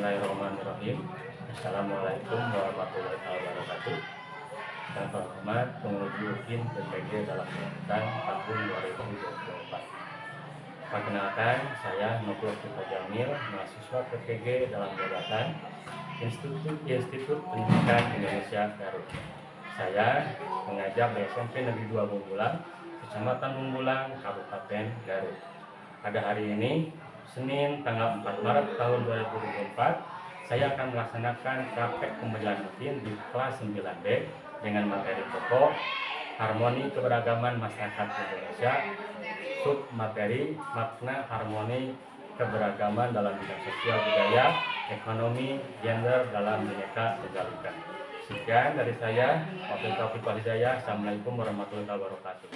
Bismillahirrahmanirrahim. Assalamualaikum warahmatullahi wabarakatuh. Yang terhormat penguji UKIN PPG dalam angkatan tahun 2024. Perkenalkan, saya Nugroh Cipta Jamil, mahasiswa PPG dalam jabatan Institut Pendidikan Indonesia Garut. Saya mengajar di SMP Negeri 2 Bumbulang, Kecamatan Bumbulang, Kabupaten Garut. Pada hari ini, Senin tanggal 4 Maret tahun 2024, saya akan melaksanakan praktek pembelajaran rutin di kelas 9B dengan materi pokok Harmoni Keberagaman Masyarakat Indonesia, sub materi makna harmoni keberagaman dalam bidang sosial budaya, ekonomi, gender dalam Bhinneka Tunggal Ika. Sekian dari saya, Wabil Taufiq Wal Hidayah. Assalamualaikum warahmatullahi wabarakatuh.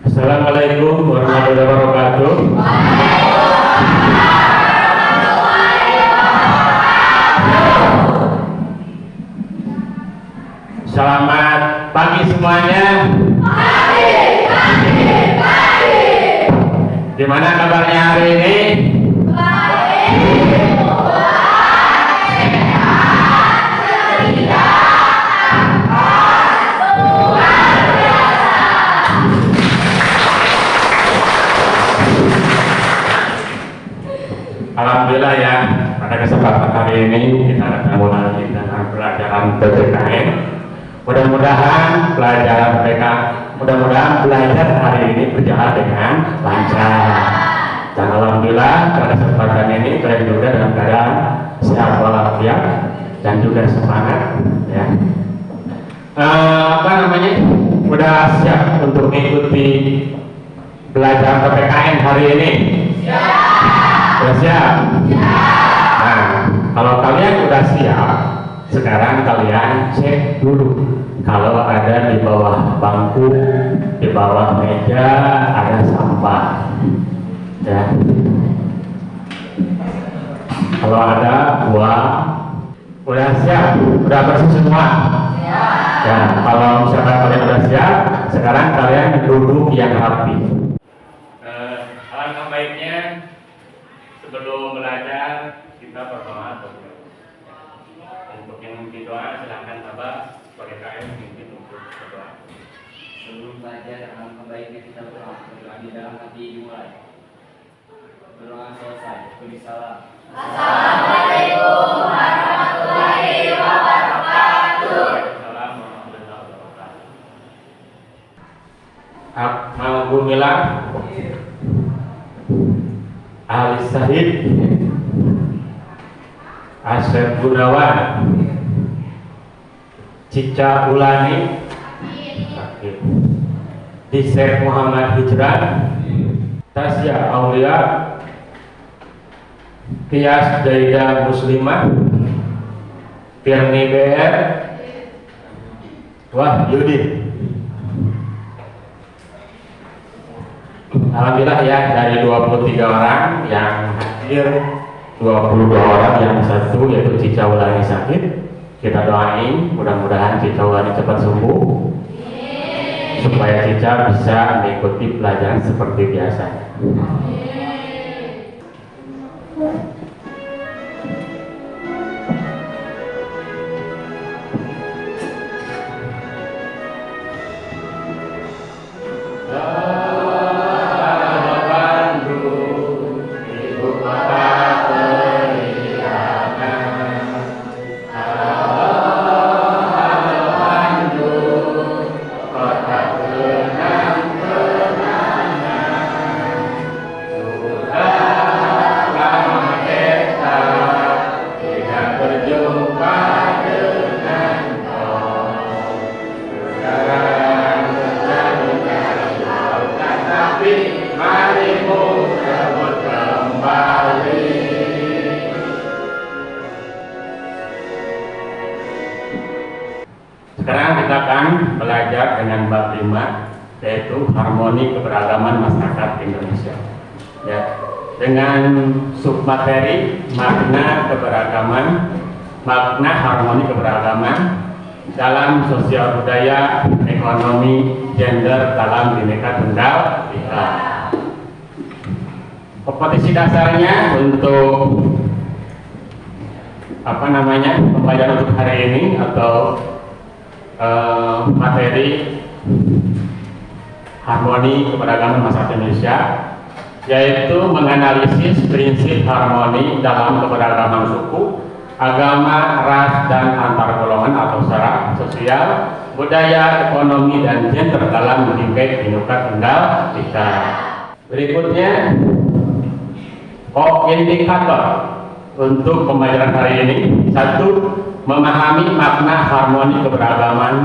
Assalamualaikum warahmatullahi wabarakatuh. Selamat pagi semuanya. Gimana kabarnya hari ini? Alhamdulillah ya, pada kesempatan hari ini kita akan mulai dengan pelajaran PPKN. Mudah-mudahan belajar hari ini berjalan dengan lancar. Dan alhamdulillah pada kesempatan ini kalian juga dalam keadaan sehat walafiat dan juga semangat ya. Udah siap untuk mengikuti belajar PPKN hari ini? Sudah siap? Nah, kalau kalian sudah siap, sekarang kalian cek dulu kalau ada di bawah bangku, di bawah meja ada sampah ya. Kalau ada buang. Udah siap? Udah bersih semua? Ya, kalau misalkan kalian sudah siap, sekarang kalian duduk yang rapi. Alangkah baiknya sebelum belajar kita berdoa dulu. Untuk yang mimpi doa silahkan tabah sebagai KM mimpi untuk berdoa. Sebelum belajar alangkah baiknya kita berdoa di dalam hati dimulai. Berdoa selesai. Beri salam. Assalamualaikum warahmatullahi wabarakatuh. Waalaikumsalam warahmatullahi wabarakatuh. Akmal Gumilang, Ali Sahid, Asep Gunawan, Cica Ulani, Disek Muhammad Hijran, Tasya Aulia, Tias Daida Muslimah, Firni BR, Wahyudin. Alhamdulillah ya, dari 23 orang yang hadir, 22 orang yang satu yaitu Cica Ulani sakit. Kita doain mudah-mudahan Cica Ulani cepat sembuh supaya Cica bisa mengikuti pelajaran seperti biasa. Bandung, ibu kota periangan. Tapi mari sebut kembali. Sekarang kita akan belajar dengan bab 5, yaitu harmoni keberagaman masyarakat Indonesia. Ya, dengan submateri makna keberagaman, makna harmoni keberagaman dalam sosial budaya, ekonomi, gender dalam Bhinneka Tunggal Ika. Kompetisi dasarnya untuk pembelajaran untuk hari ini atau materi harmoni keberagaman masyarakat Indonesia, yaitu menganalisis prinsip harmoni dalam keberagaman suku, agama, ras, dan antar golongan atau syarat sosial, budaya, ekonomi, dan gender dalam bingkai Bhinneka Tunggal Ika. Berikutnya, indikator untuk pembelajaran hari ini. 1. Memahami makna harmoni keberagaman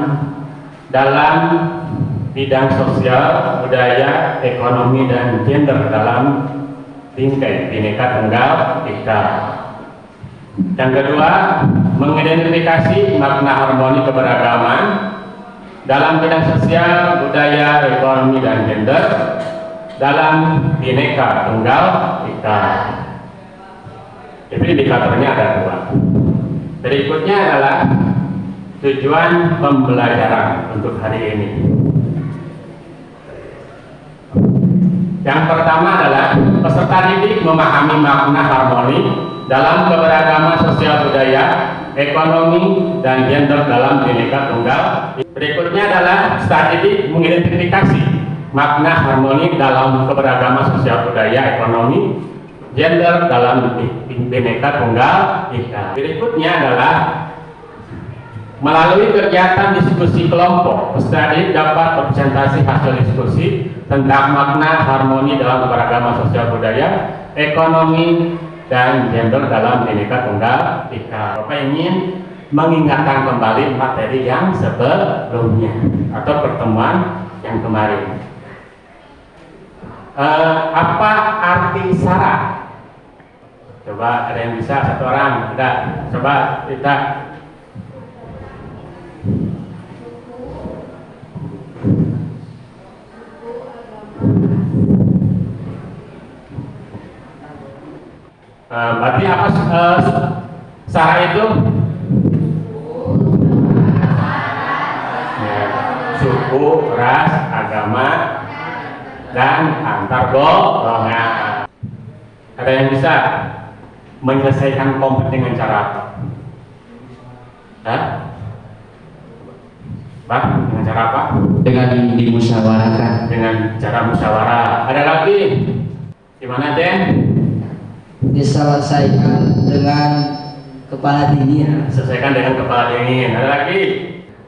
dalam bidang sosial, budaya, ekonomi, dan gender dalam bingkai Bhinneka Tunggal Ika. Yang kedua, mengidentifikasi makna harmoni keberagaman dalam bidang sosial, budaya, ekonomi, dan gender dalam Bhinneka Tunggal Ika. Jadi indikatornya ada 2. Berikutnya adalah tujuan pembelajaran untuk hari ini. Yang pertama adalah peserta didik memahami makna harmoni dalam keberagaman sosial budaya, ekonomi, dan gender dalam Bhinneka Tunggal. Berikutnya adalah peserta didik mengidentifikasi makna harmoni dalam keberagaman sosial budaya, ekonomi, gender dalam Bhinneka Tunggal Ika. Berikutnya adalah melalui kegiatan diskusi kelompok, peserta didik dapat presentasi hasil diskusi tentang makna harmoni dalam keberagaman sosial budaya, ekonomi, dan gender dalam Bhinneka Tunggal Ika. Bapak ingin mengingatkan kembali materi yang sebelumnya atau pertemuan yang kemarin. Apa arti syarat? Coba ada yang bisa, satu orang. Ada, coba kita. Berarti apa syarat itu? Ya, suku, ras, agama, dan antar golongan. Ada yang bisa menyelesaikan konflik dengan cara apa? Pak, dengan cara apa? Dengan dimusyawarahkan. Dengan cara musyawarah. Ada lagi? Gimana, Den? Diselesaikan dengan kepala dingin. Selesaikan dengan kepala dingin. Ada lagi?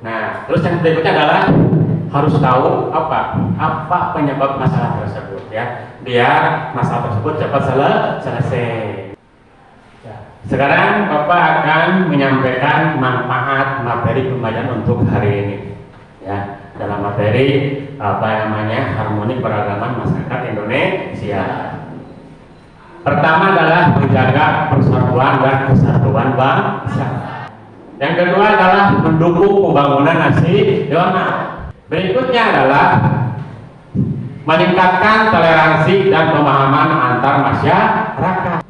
Nah, terus yang berikutnya adalah harus tahu apa penyebab masalah tersebut, ya, biar masalah tersebut cepat selesai. Ya. Sekarang Bapak akan menyampaikan manfaat materi pembelajaran untuk hari ini, ya, dalam materi harmoni keberagaman masyarakat Indonesia. Pertama adalah menjaga persatuan dan kesatuan bangsa. Yang kedua adalah mendukung pembangunan nasional. Berikutnya adalah meningkatkan toleransi dan pemahaman antar masyarakat.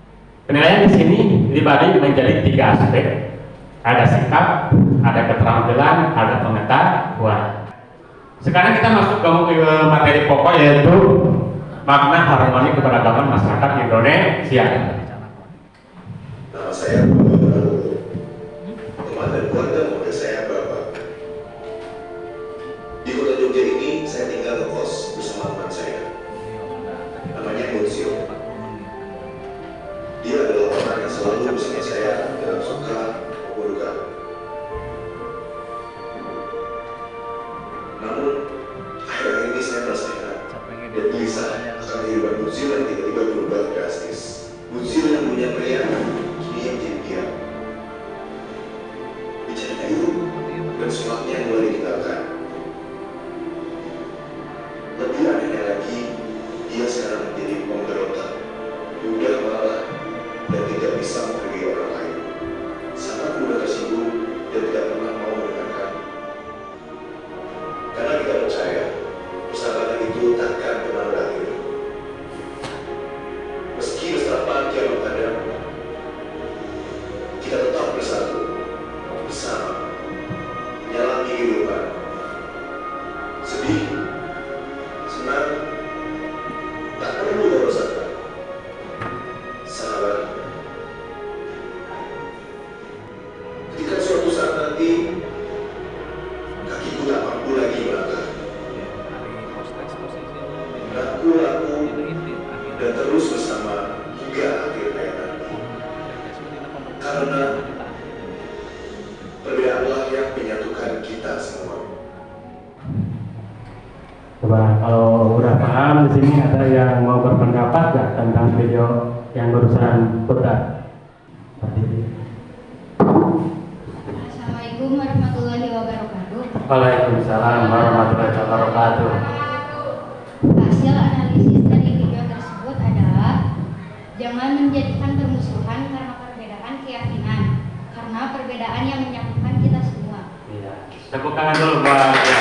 Penilaian di sini dibagi menjadi 3 aspek. Ada sikap, ada keterampilan, ada pengetahuan. Sekarang kita masuk ke materi pokok, yaitu makna harmoni keberagaman masyarakat Indonesia. Nama saya Bapak, teman dan keluarga muda saya Bapak. Di kota Jogja ini saya tinggal ngekos bersama teman saya. Namanya Munsio. Dia adalah orang yang selalu bersama saya dalam suka maupun duka. Namun akhir-akhir ini saya merasakan dan gelisah akan kehidupan Munsio yang tiba-tiba berubah drastis. Munsio yang punya pria kini yang jadi diam. Bicaranya itu dan semangatnya yang mulai ditinggalkan. Lebih anehnya lagi, laku dan terus bersama hingga akhir hayat nanti. Karena perbedaanlah yang menyatukan kita semua. Coba kalau udah paham, di sini ada yang mau berpendapat nggak tentang video yang barusan putar? Assalamualaikum warahmatullahi wabarakatuh. Waalaikumsalam warahmatullahi wabarakatuh. Hasil analisis dari video tersebut adalah jangan menjadikan permusuhan karena perbedaan keyakinan, karena perbedaan yang menyatukan kita semua. Iya. Tepuk tangan dulu buat ya.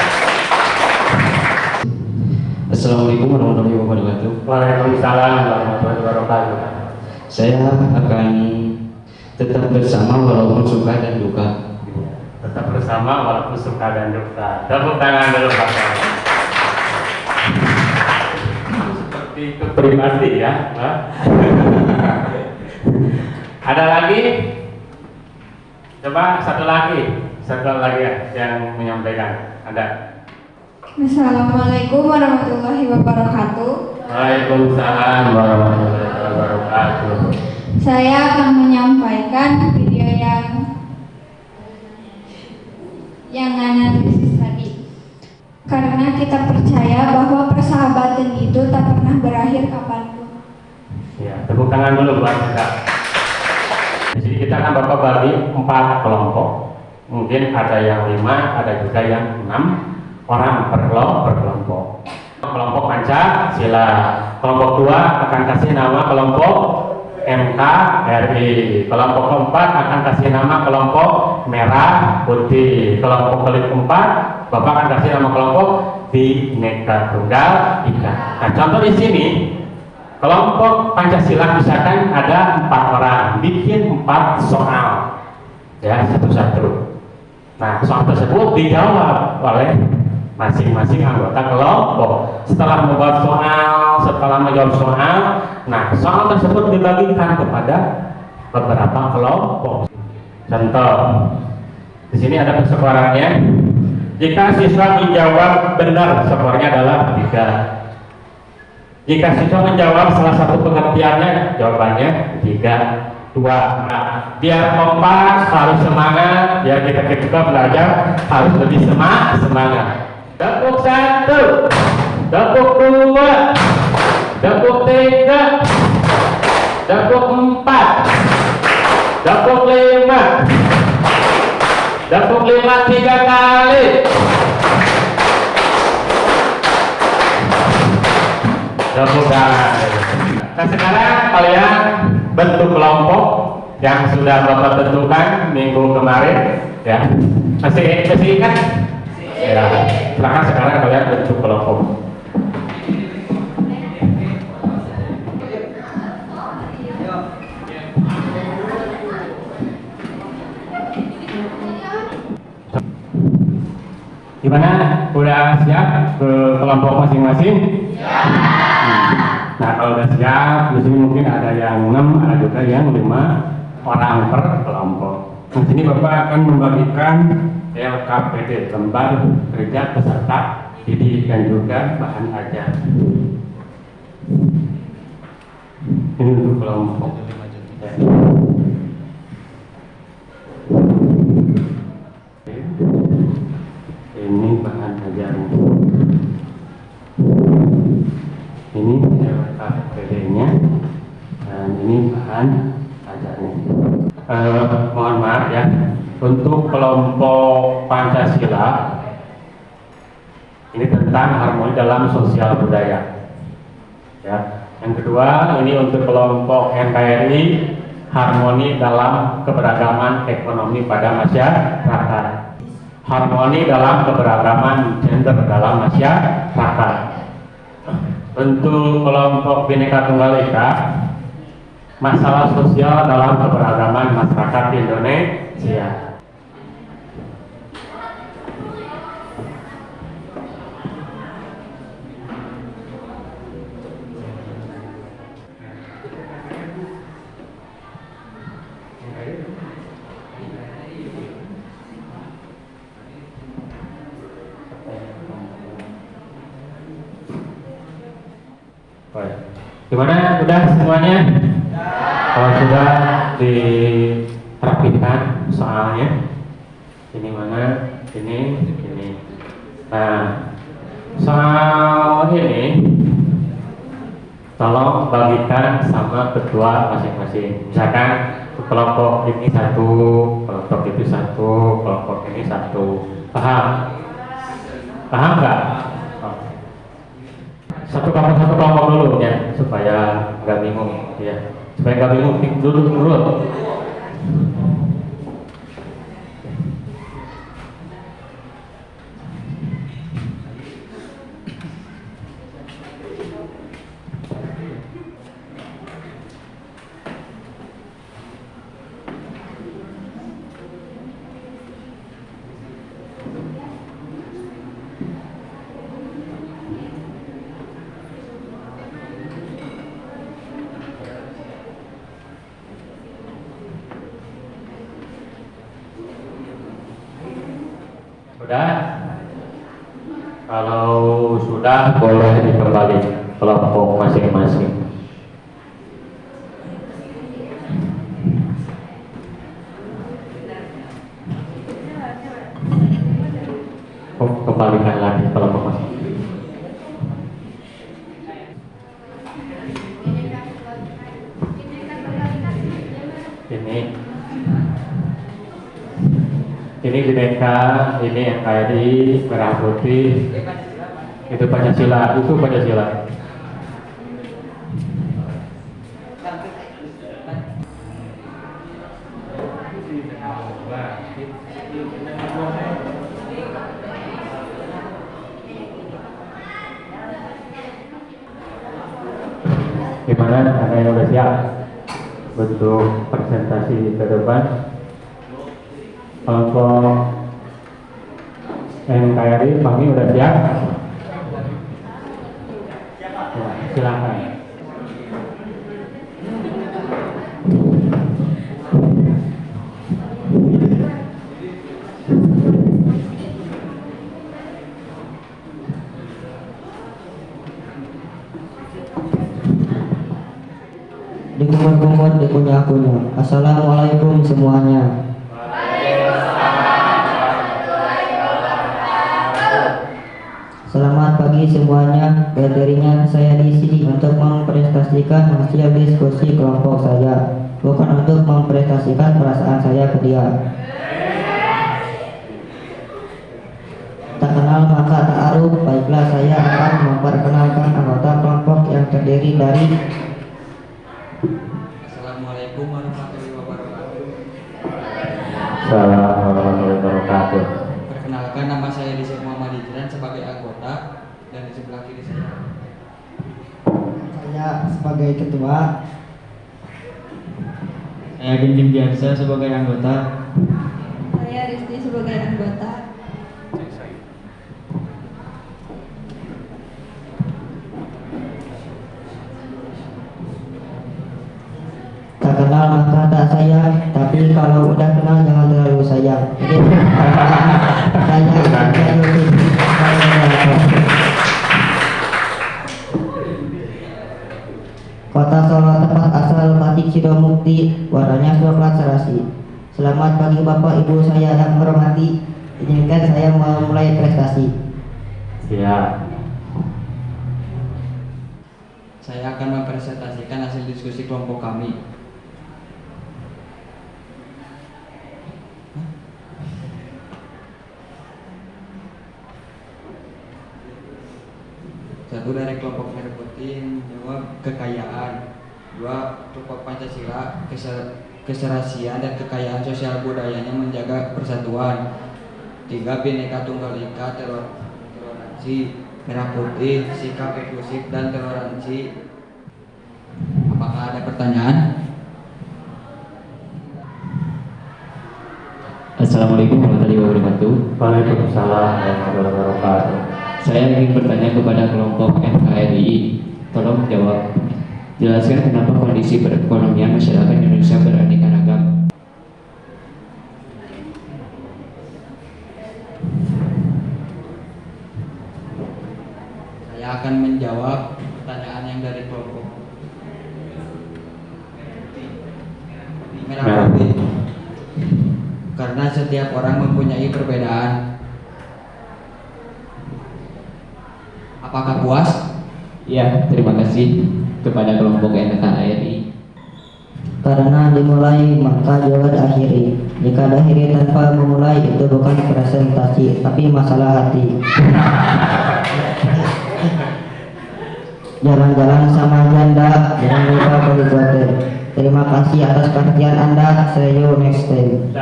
Assalamualaikum warahmatullahi wabarakatuh. Waalaikumsalam warahmatullahi wabarakatuh. Saya akan tetap bersama walaupun suka dan duka. Tetap bersama walaupun suka dan duka. Tepuk tangan dulu Pak. Seperti itu pribadi ya. Ada lagi? Coba satu lagi ya yang menyampaikan. Ada? Assalamualaikum warahmatullahi wabarakatuh. Waalaikumsalam warahmatullahi wabarakatuh. Saya akan menyampaikan video yang analisis tadi. Karena kita percaya bahwa persahabatan itu tak pernah berakhir kapanpun. Ya, tepuk tangan dulu buat kita. Di sini kita akan Bapak bagi 4 kelompok. Mungkin ada yang 5, ada juga yang 6 orang per kelompok. Kelompok Pancasila. Kelompok 2 akan kasih nama kelompok NKRI. Kelompok keempat akan kasih nama kelompok Merah Putih. Kelompok keempat Bapak akan kasih nama kelompok Bhinneka Tunggal Ika. Nah, contoh di sini kelompok Pancasila misalkan ada 4 orang, bikin 4 soal, ya satu-satu. Nah, soal tersebut dijawab oleh masing-masing anggota kelompok. Setelah membuat soal, setelah menjawab soal, nah soal tersebut dibagikan kepada beberapa kelompok. Contoh, di sini ada skornya. Jika siswa menjawab benar, skornya adalah 3. Jika siswa menjawab salah satu pengertiannya, jawabannya 3. 2. Nah, biar kompak, harus semangat, biar kita juga belajar harus lebih semangat. Tepuk 1, tepuk 2, tepuk 3, tepuk 4, tepuk 5, tepuk 5 3 kali. Tepuk tangan. Nah, sekarang kalian bentuk kelompok yang sudah Bapak tentukan minggu kemarin, ya. Masih ingat? Ya, silakan sekarang kalian bentuk kelompok. Gimana? Udah siap ke kelompok masing-masing? Ya. Nah, kalau udah siap, di sini mungkin ada yang 6, ada juga yang 5 orang per kelompok. Di sini Bapak akan membagikan LKPD, lembar kerja peserta didik dan juga bahan ajar. Ini untuk kelompok. Ya. Ini bahan ajarnya. Ini LKPD-nya dan ini bahan ajarnya. Mohon maaf ya. Untuk kelompok Pancasila ini tentang harmoni dalam sosial budaya. Ya. Yang kedua ini untuk kelompok NKRI, harmoni dalam keberagaman ekonomi pada masyarakat. Harmoni dalam keberagaman gender dalam masyarakat. Untuk kelompok Bhinneka Tunggal Ika, masalah sosial dalam keberagaman masyarakat Indonesia. Baik. Gimana? Udah semuanya? Kalau sudah dirapikan soalnya, ini mana? Ini. Nah, soal ini tolong bagikan sama ketua masing-masing. Misalkan kelompok ini satu, kelompok itu satu, kelompok ini satu. Paham? Paham nggak? Satu kelompok dulu ya, supaya nggak bingung ya. Supaya nggak bingung, duduk dulu. Sudah? Kalau sudah boleh dikembali kelompok masing-masing. Kembalikan lagi kelompok masing-masing. Ini Bineka, ini NKRI, Merah Putih, itu Pancasila, Gimana? Ada yang udah siap bentuk presentasi ke depan? Kelompok NKRI, kami udah siap? Ya, silakan. Dikumur-kumur, dikunyah-kunyah. Assalamualaikum semuanya. Selamat pagi semuanya. Berdirinya saya di sini untuk mempresentasikan hasil diskusi kelompok saya, bukan untuk mempresentasikan perasaan saya ke dia. Tak kenal maka tak aruh. Baiklah, saya akan memperkenalkan anggota kelompok yang terdiri dari Assalamualaikum warahmatullahi wabarakatuh. Assalamualaikum warahmatullahi wabarakatuh. Perkenalkan, nama saya Desi Muhammad Hijran sebagai anggota, dan di sebelah kiri saya sebagai ketua. Saya Ginting Biansa sebagai anggota. Saya Risti sebagai anggota. Tak kenal maka tak sayang, tapi kalau udah kenal jangan terlalu sayang. Jadi Kota Solo, tempat asal batik Sidomukti, warnanya coklat serasi. Selamat pagi Bapak Ibu saya yang hormati. Izinkan saya memulai prestasi. Siap. saya akan mempresentasikan hasil diskusi kelompok kami. Satu, dari kelompok Merah Putih menjawab kekayaan. Dua, kelompok Pancasila, keserasian dan kekayaan sosial budayanya menjaga persatuan. Tiga, Bhinneka Tunggal Ika, toleransi. Merah Putih, sikap inklusif dan toleransi. Apakah ada pertanyaan? Assalamualaikum warahmatullahi wabarakatuh. Waalaikumsalam warahmatullahi wabarakatuh. Saya ingin bertanya kepada kelompok NKRI. Tolong jawab. Jelaskan kenapa kondisi perekonomian masyarakat Indonesia beraneka ragam. Saya akan menjawab pertanyaan yang yang dari kelompok merah putih. Karena setiap orang mempunyai perbedaan. Apakah puas? Ya, terima kasih kepada kelompok NKRI. Karena dimulai maka juga diakhiri. Jika diakhiri tanpa memulai itu bukan presentasi tapi masalah hati. Jalan-jalan sama janda, jangan lupa beli kode. Terima kasih atas perhatian Anda. See you next time.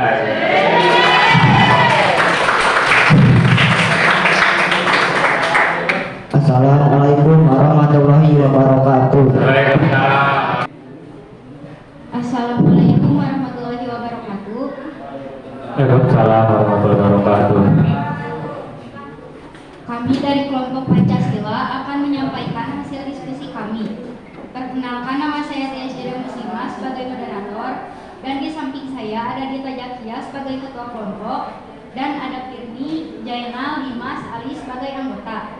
Assalamualaikum warahmatullahi wabarakatuh. Assalamualaikum warahmatullahi wabarakatuh. Waalaikumsalam warahmatullahi wabarakatuh. Kami dari kelompok Pancasila akan menyampaikan hasil diskusi kami. Perkenalkan, nama saya Tia Syeda Muslimah sebagai moderator, dan di samping saya ada Dita Jakia sebagai ketua kelompok, dan ada Firni, Jainal, Dimas, Ali sebagai anggota.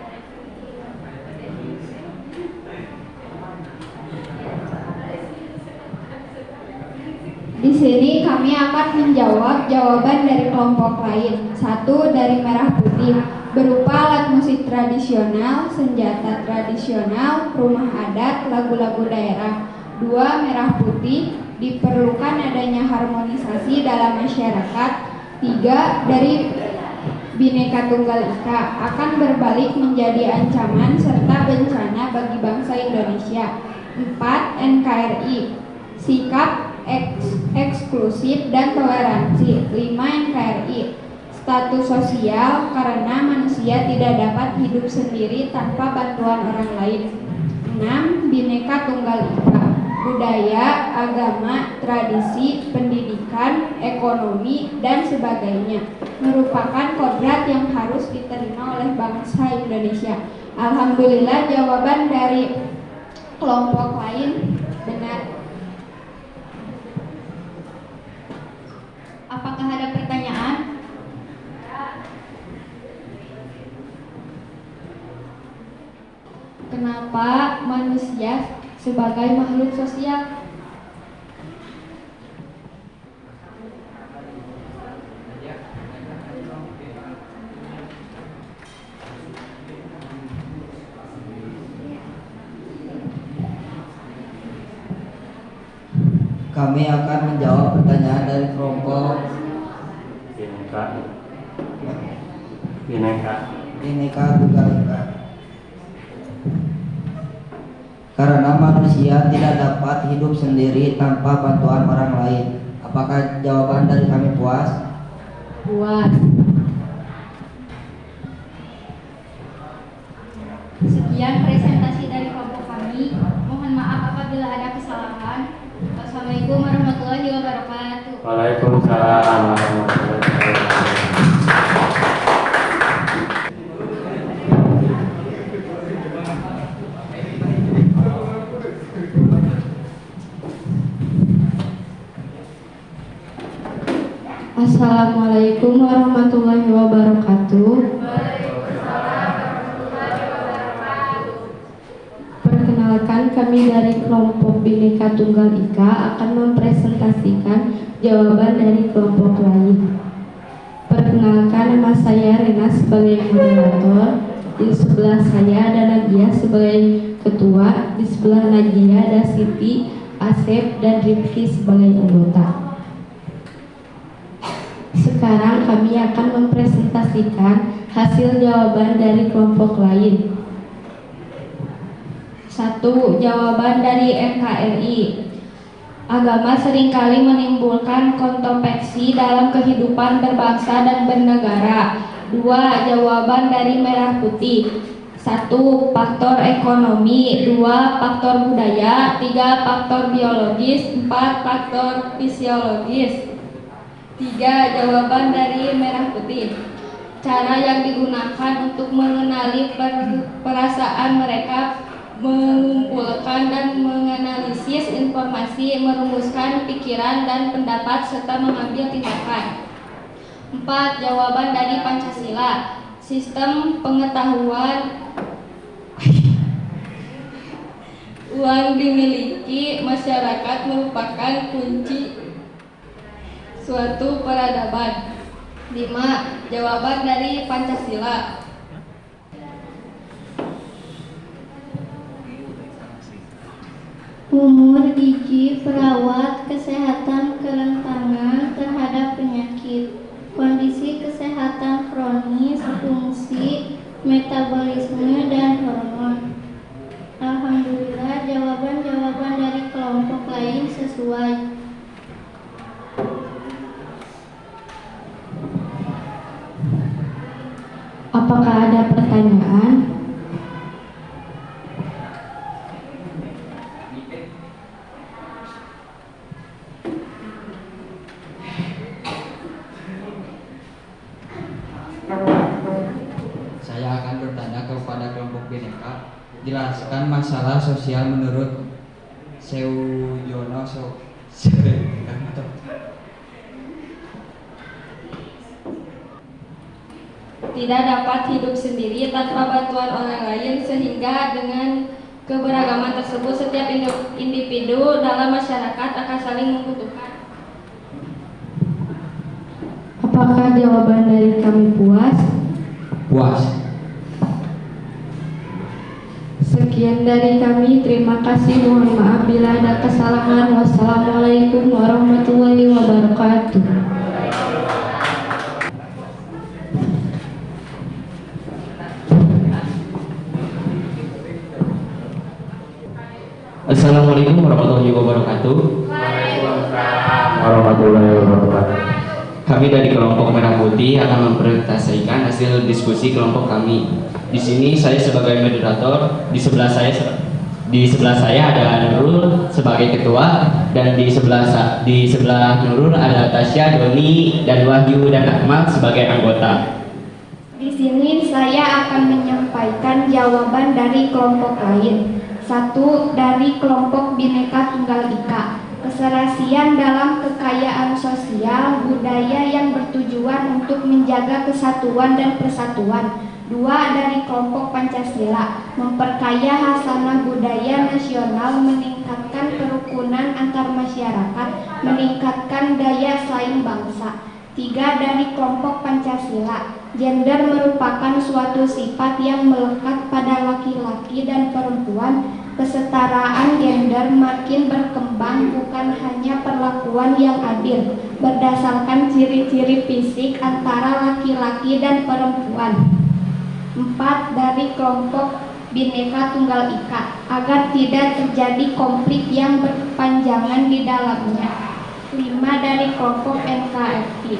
Di sini kami akan menjawab jawaban dari kelompok lain. 1 dari merah putih, berupa alat musik tradisional, senjata tradisional, rumah adat, lagu-lagu daerah. 2 merah putih, diperlukan adanya harmonisasi dalam masyarakat. 3 dari Bhinneka Tunggal Ika, akan berbalik menjadi ancaman serta bencana bagi bangsa Indonesia. 4 NKRI, sikap eksklusif dan toleransi. 5 NKRI, status sosial karena manusia tidak dapat hidup sendiri tanpa bantuan orang lain. 6 Bhinneka Tunggal Ika, budaya, agama, tradisi, pendidikan, ekonomi, dan sebagainya merupakan kodrat yang harus diterima oleh bangsa Indonesia. Alhamdulillah jawaban dari kelompok lain benar. Apakah ada pertanyaan? Kenapa manusia sebagai makhluk sosial? Kami akan menjawab pertanyaan dari kelompok Bhinneka Tunggal Ika. Karena manusia tidak dapat hidup sendiri tanpa bantuan orang lain. Apakah jawaban dari kami puas? Puas. Sekian presentasi dari kelompok kami. Mohon maaf apabila ada kesalahan. Wassalamualaikum warahmatullahi wabarakatuh. Waalaikumsalam warahmatullahi wabarakatuh. Assalamualaikum warahmatullahi wabarakatuh. Perkenalkan, kami dari kelompok Bhinneka Tunggal Ika akan mempresentasikan jawaban dari kelompok lain. Perkenalkan, nama saya Rena sebagai moderator. Di sebelah saya ada Nadia sebagai ketua. Di sebelah Nadia ada Siti, Asep, dan Rifki sebagai anggota. Sekarang kami akan mempresentasikan hasil jawaban dari kelompok lain. 1. Jawaban dari NKRI. Agama seringkali menimbulkan kontroversi dalam kehidupan berbangsa dan bernegara. 2. Jawaban dari merah putih. 1. Faktor ekonomi. 2. Faktor budaya. 3. Faktor biologis. 4. Faktor fisiologis. 3. Jawaban dari merah putih. Cara yang digunakan untuk mengenali perasaan mereka, mengumpulkan dan menganalisis informasi, merumuskan pikiran dan pendapat, serta mengambil tindakan. 4. Jawaban dari Pancasila. Sistem pengetahuan Uang dimiliki masyarakat merupakan kunci suatu peradaban. 5. Jawaban dari Pancasila. Umur, gizi, perawat, kesehatan, kerentanan terhadap penyakit, kondisi kesehatan kronis, fungsi, metabolisme, dan hormon. Alhamdulillah, jawaban-jawaban dari kelompok lain sesuai. Apakah ada pertanyaan? Saya akan bertanya kepada kelompok Bineka. Jelaskan masalah sosial menurut Seujono Tidak dapat hidup sendiri tanpa bantuan orang lain, sehingga dengan keberagaman tersebut setiap individu dalam masyarakat akan saling membutuhkan. Apakah jawaban dari kami puas? Puas. Sekian dari kami, terima kasih. Mohon maaf bila ada kesalahan. Wassalamualaikum warahmatullahi wabarakatuh. Assalamualaikum warahmatullahi wabarakatuh. Warahmatullahi wabarakatuh. Kami dari kelompok Merah Putih akan mempresentasikan hasil diskusi kelompok kami. Di sini saya sebagai moderator, di sebelah saya ada Nurul sebagai ketua, dan di sebelah Nurul ada Tasya, Doni, dan Wahyu dan Ahmad sebagai anggota. Di sini saya akan menyampaikan jawaban dari kelompok lain. 1. Dari kelompok Bineka Tunggal Ika. Keserasian dalam kekayaan sosial budaya yang bertujuan untuk menjaga kesatuan dan persatuan. 2. Dari kelompok Pancasila. Memperkaya hasanah budaya nasional, meningkatkan kerukunan antar masyarakat, meningkatkan daya saing bangsa. 3. Dari kelompok Pancasila. Gender merupakan suatu sifat yang melekat pada laki-laki dan perempuan. Kesetaraan gender makin berkembang, bukan hanya perlakuan yang adil berdasarkan ciri-ciri fisik antara laki-laki dan perempuan. 4. Dari kelompok Bineka Tunggal Ika, agar tidak terjadi konflik yang berkepanjangan di dalamnya. 5. Dari kelompok NKRI,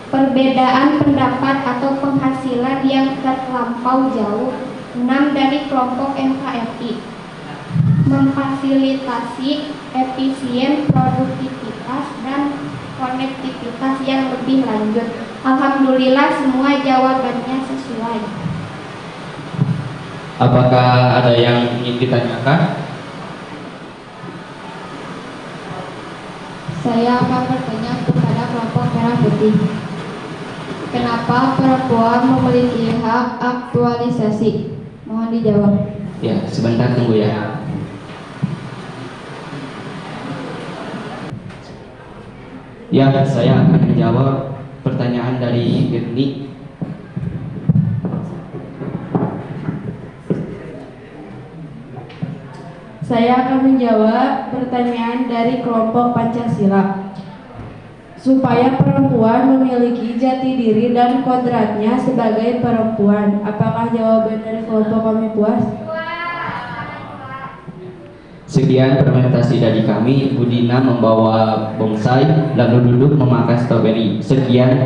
perbedaan pendapat atau penghasilan yang terlampau jauh. 6. Dari kelompok NKRI, memfasilitasi efisien produktivitas dan konektivitas yang lebih lanjut. Alhamdulillah, semua jawabannya sesuai. Apakah ada yang ingin ditanyakan? Saya akan bertanya kepada kelompok Merah Putih. Kenapa perempuan memiliki hak aktualisasi? Mohon dijawab. Ya, sebentar tunggu ya. Ya, saya akan menjawab pertanyaan dari Irni. Saya akan menjawab pertanyaan dari kelompok Pancasila. Supaya perempuan memiliki jati diri dan kodratnya sebagai perempuan. Apakah jawaban dari kelompok kami puas? Sekian presentasi dari kami. Budina membawa bonsai, lalu duduk memakan stroberi. Sekian,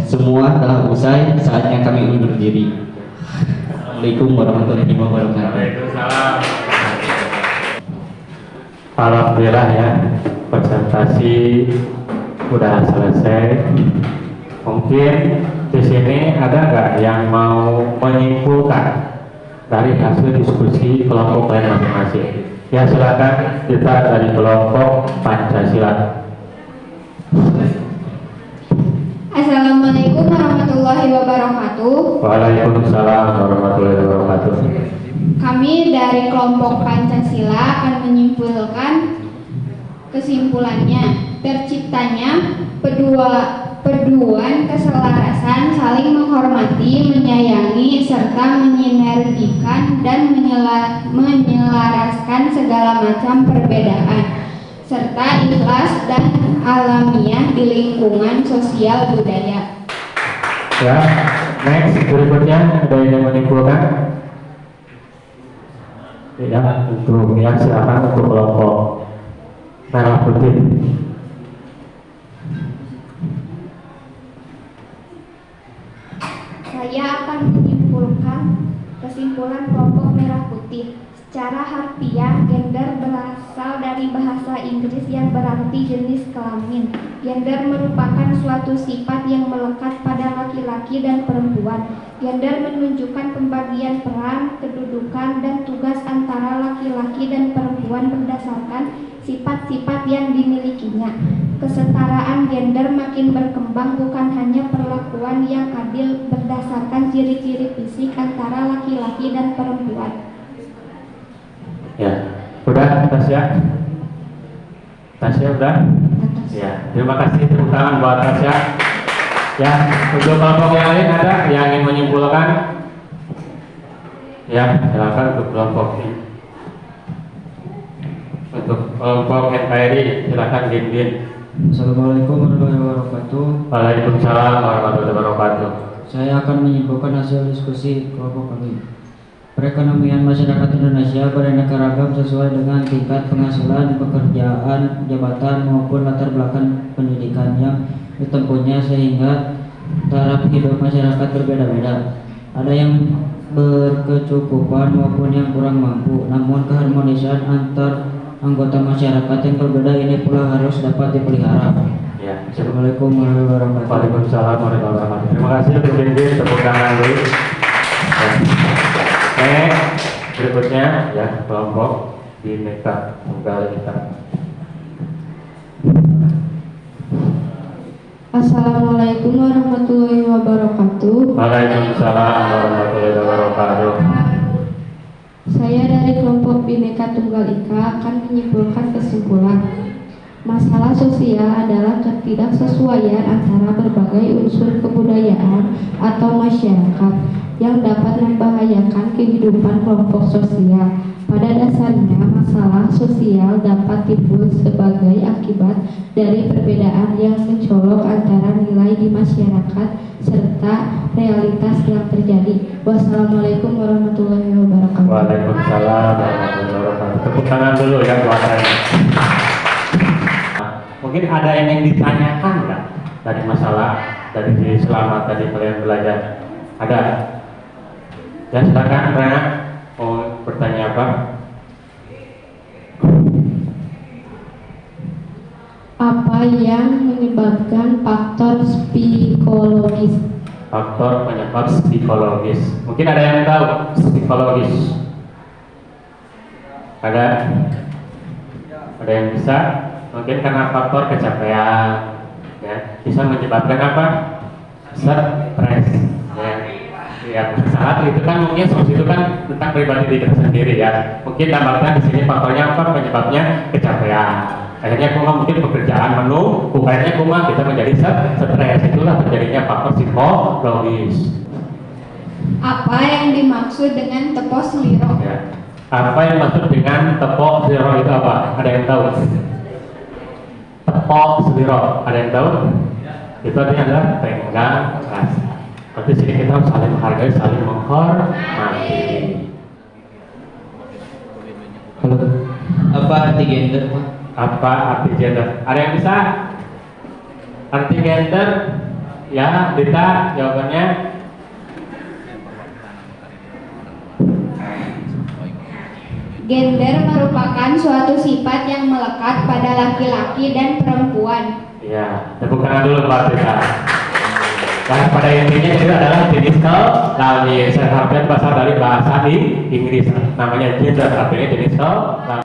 semua telah usai. Saatnya kami undur diri. Assalamualaikum warahmatullahi wabarakatuh. Waalaikumsalam. Alhamdulillah ya, presentasi udah selesai. Mungkin di sini ada nggak yang mau menyimpulkan dari hasil diskusi kelompok lain masing-masing? Ya silakan, kita dari kelompok Pancasila. Assalamualaikum warahmatullahi wabarakatuh. Waalaikumsalam warahmatullahi wabarakatuh. Kami dari kelompok Pancasila akan menyimpulkan kesimpulannya. Terciptanya paduan keselarasan, saling menghormati, menyayangi, serta menyinergikan dan menyelaraskan segala macam perbedaan, serta ikhlas dan alamiah di lingkungan sosial budaya. Ya, next berikutnya ada yang menyimpulkan? Ya, untuk ya silakan untuk kelompok merah putih. Saya akan menyimpulkan kesimpulan kelompok merah putih. Secara harfiah, gender berasal dari bahasa Inggris yang berarti jenis kelamin. Gender merupakan suatu sifat yang melekat pada laki-laki dan perempuan. Gender menunjukkan pembagian peran, kedudukan, dan tugas antara laki-laki dan perempuan berdasarkan sifat-sifat yang dimilikinya. Kesetaraan gender makin berkembang bukan hanya perlakuan yang adil berdasarkan ciri-ciri fisik antara laki-laki dan perempuan. Ya, udah Tasya? Tasya udah? Ya, terima kasih, tepuk tangan buat Tasya. Ya, untuk kelompok yang lain ada yang ingin menyimpulkan? Ya, silakan untuk kelompok ini. Untuk kelompok NKRI, silakan Din. Assalamualaikum warahmatullahi wabarakatuh. Waalaikumsalam warahmatullahi wabarakatuh. Saya akan menyimpulkan hasil diskusi kelompok kami. Perekonomian masyarakat Indonesia beraneka ragam sesuai dengan tingkat penghasilan, pekerjaan, jabatan maupun latar belakang pendidikan yang ditempuhnya, sehingga taraf hidup masyarakat berbeda-beda. Ada yang berkecukupan maupun yang kurang mampu. Namun keharmonisan antar anggota masyarakat yang berbeda ini pula harus dapat dipelihara. Ya, Assalamualaikum warahmatullahi wabarakatuh. Waalaikumsalam warahmatullahi wabarakatuh. Terima kasih untuk Din, tepuk tangan dulu. Ya. Berikutnya ya kelompok Bhinneka Tunggal Ika. Assalamualaikum warahmatullahi wabarakatuh. Waalaikumsalam warahmatullahi wabarakatuh. Saya dari kelompok Bhinneka Tunggal Ika akan menyimpulkan kesimpulan. Masalah sosial adalah ketidaksesuaian antara berbagai unsur kebudayaan atau masyarakat yang dapat membahayakan kehidupan kelompok sosial. Pada dasarnya, masalah sosial dapat timbul sebagai akibat dari perbedaan yang mencolok antara nilai di masyarakat serta realitas yang terjadi. Wassalamualaikum warahmatullahi wabarakatuh. Waalaikumsalam warahmatullahi wabarakatuh. Tepuk tangan dulu ya buat saya. Mungkin ada yang ingin ditanyakan nggak dari masalah dari selama tadi kalian belajar? Ada? Ya silakan Rena, mau bertanya apa? Apa yang menyebabkan faktor psikologis? Faktor penyebab psikologis. Mungkin ada yang tahu psikologis? Ada? Ada yang bisa? Mungkin karena faktor kecapean, ya, bisa menyebabkan apa? Stres, ya. Ya, saat itu kan mungkin solusi itu kan tentang pribadi diri kita sendiri ya. Mungkin tambahkan di sini faktornya apa? Penyebabnya kecapean. Akhirnya kuma mungkin pekerjaan menumpuk, akhirnya kuma kita menjadi stres. Itulah terjadinya faktor psikologis. Apa yang dimaksud dengan tepok seliro? Ya. Apa yang dimaksud dengan tepok seliro itu apa? Ada yang tahu? Tepok seliro, ada yang tahu? Itu artinya adalah tenggang rasa. Berarti sini kita harus saling menghargai, saling menghormati. Halo. Apa arti gender, Pak? Apa arti gender? Ada yang bisa? Arti gender? Ya, Dita, jawabannya. Gender merupakan suatu sifat yang melekat pada laki-laki dan perempuan. Ya, tepuk tangan dulu Mbak Dita. Dan pada intinya itu adalah jenis kelamin. Saya harapkan bahasa dari bahasa di Inggris namanya gender, artinya jenis kelamin.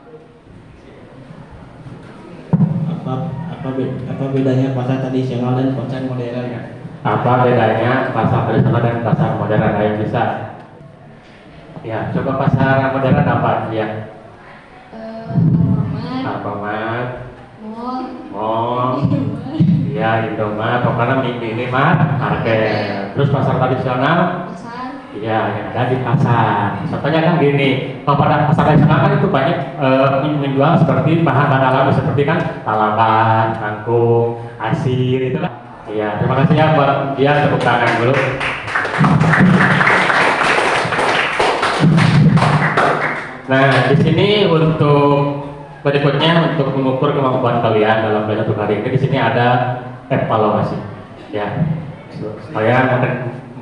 Apa bedanya pasar tradisional dan pasar modern? Apa bedanya pasar tradisional dan pasar modern? Ada yang bisa? Ya, coba pasar modern apa? Ya. Alfamart, Mall. Ya, Indomaret. Pokoknya ini market. Terus pasar tradisional? Iya, yang ada di pasar. Contohnya kan gini, kalau pada pasar tradisional kan itu banyak menjual seperti bahan-bahan alami seperti kan talapan, kangkung, asir itu kan. Iya, terima kasih ya buat dia, tepuk tangan dulu. Nah, di sini untuk berikutnya untuk mengukur kemampuan kalian dalam belajar satu hari ini, di sini ada evaluasi. Ya, supaya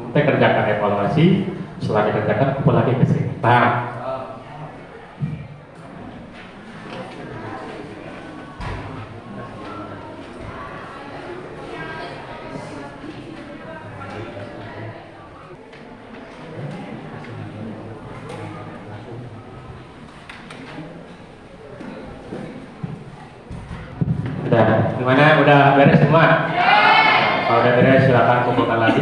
kita kerjakan evaluasi, setelah dikerjakan kumpul lagi ke sini. Nah, udah, gimana? Udah beres semua? Kalau udah beres silakan kumpulkan lagi.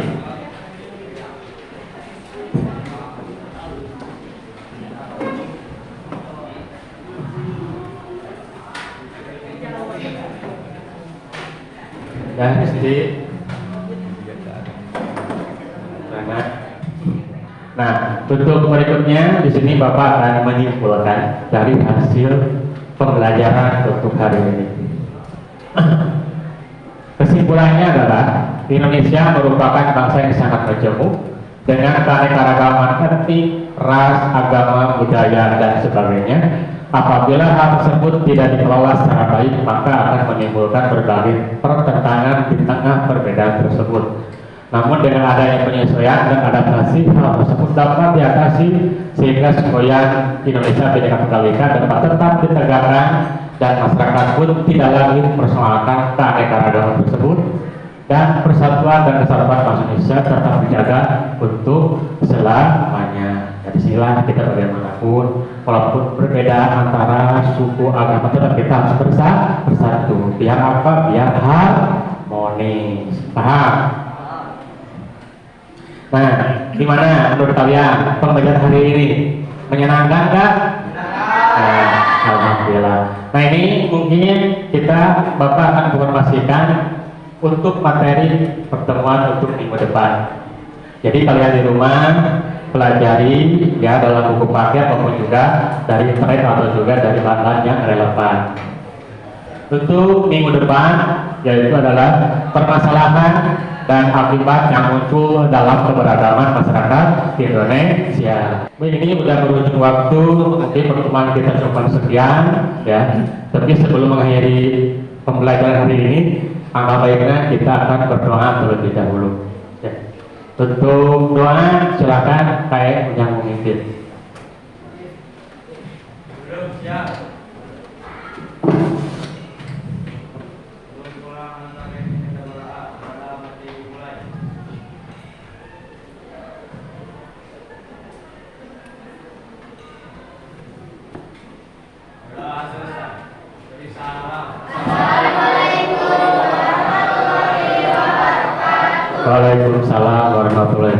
Ya, di sini. Nah, untuk berikutnya di sini Bapak akan menyimpulkan dari hasil pembelajaran untuk hari ini. Kesimpulannya adalah Indonesia merupakan bangsa yang sangat majemuk dengan keanekaragaman etnik, ras, agama, budaya, dan sebagainya. Apabila hal tersebut tidak dikelola secara baik, maka akan menimbulkan berbagai pertentangan di tengah perbedaan tersebut. Namun dengan adanya penyesuaian dan adaptasi, hal tersebut dapat diatasi sehingga semboyan Indonesia Bhinneka Tunggal Ika dapat tetap ditegakkan dan masyarakat pun tidak lagi mempersoalkan keanekaragaman tersebut, dan persatuan dan kesatuan bangsa Indonesia tetap dijaga untuk selamanya. Dari sinilah kita bagaimanapun, walaupun berbeda antara suku agama, tetap kita harus bersatu. Biar apa? Biar harmonis. Paham? Nah, gimana menurut kalian pembelajaran hari ini? Menyenangkan nggak? Nah, alhamdulillah. Nah, ini mungkin Bapak akan informasikan untuk materi pertemuan untuk minggu depan. Jadi kalian di rumah pelajari ya dalam buku paket maupun juga dari internet atau juga dari bahan yang relevan. Untuk minggu depan yaitu adalah permasalahan dan akibat yang muncul dalam keberagaman masyarakat Indonesia. Ini sudah berujung waktu, mungkin pertemuan kita cuma sekian ya. Tapi sebelum mengakhiri pembelajaran hari ini, angka baiknya kita akan berdoa terlebih dahulu. Ya. Untuk doa silakan kayak yang memimpin. Waalaikumsalam warahmatullahi